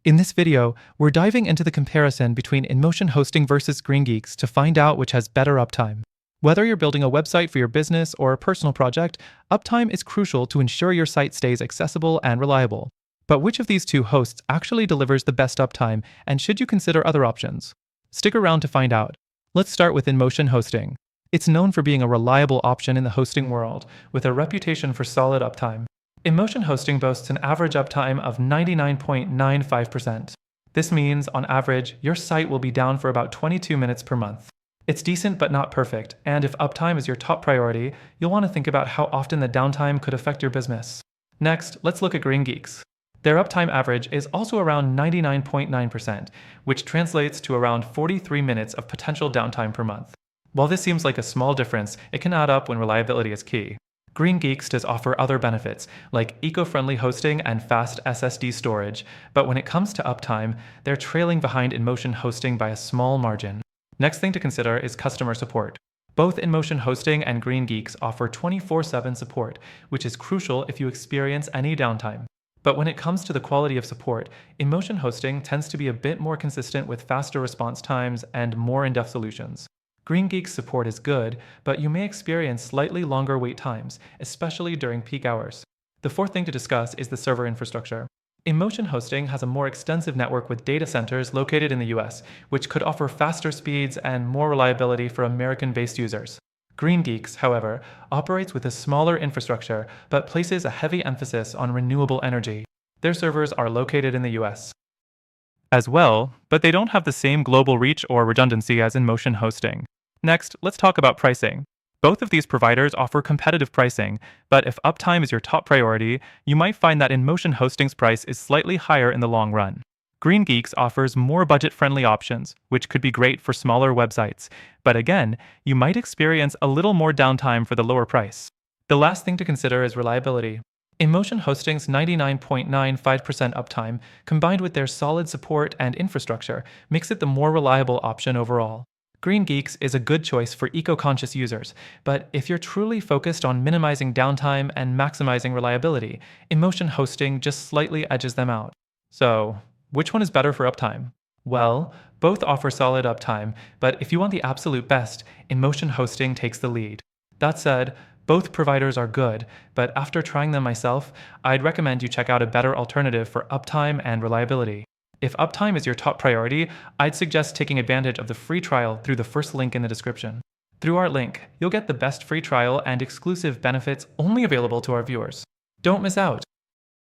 In this video, we're diving into the comparison between InMotion hosting versus GreenGeeks to find out which has better uptime. Whether you're building a website for your business or a personal project, uptime is crucial to ensure your site stays accessible and reliable. But which of these two hosts actually delivers the best uptime, and should you consider other options? Stick around to find out. Let's start with InMotion hosting. It's known for being a reliable option in the hosting world, with a reputation for solid uptime. InMotion hosting boasts an average uptime of 99.95%. This means, on average, your site will be down for about 22 minutes per month. It's decent but not perfect, and if uptime is your top priority, you'll want to think about how often the downtime could affect your business. Next, let's look at GreenGeeks. Their uptime average is also around 99.9%, which translates to around 43 minutes of potential downtime per month. While this seems like a small difference, it can add up when reliability is key. GreenGeeks does offer other benefits, like eco-friendly hosting and fast SSD storage, but when it comes to uptime, they're trailing behind InMotion hosting by a small margin. Next thing to consider is customer support. Both InMotion hosting and GreenGeeks offer 24/7 support, which is crucial if you experience any downtime. But when it comes to the quality of support, InMotion hosting tends to be a bit more consistent with faster response times and more in-depth solutions. GreenGeeks support is good, but you may experience slightly longer wait times, especially during peak hours. The fourth thing to discuss is the server infrastructure. InMotion hosting has a more extensive network with data centers located in the US, which could offer faster speeds and more reliability for American-based users. GreenGeeks, however, operates with a smaller infrastructure, but places a heavy emphasis on renewable energy. Their servers are located in the US as well, but they don't have the same global reach or redundancy as InMotion hosting. Next, let's talk about pricing. Both of these providers offer competitive pricing, but if uptime is your top priority, you might find that InMotion hosting's price is slightly higher in the long run. GreenGeeks offers more budget-friendly options, which could be great for smaller websites, but again, you might experience a little more downtime for the lower price. The last thing to consider is reliability. InMotion hosting's 99.95% uptime, combined with their solid support and infrastructure, makes it the more reliable option overall. GreenGeeks is a good choice for eco-conscious users, but if you're truly focused on minimizing downtime and maximizing reliability, InMotion hosting just slightly edges them out. So, which one is better for uptime? Well, both offer solid uptime, but if you want the absolute best, InMotion hosting takes the lead. That said, both providers are good, but after trying them myself, I'd recommend you check out a better alternative for uptime and reliability. If uptime is your top priority, I'd suggest taking advantage of the free trial through the first link in the description. Through our link, you'll get the best free trial and exclusive benefits only available to our viewers. Don't miss out!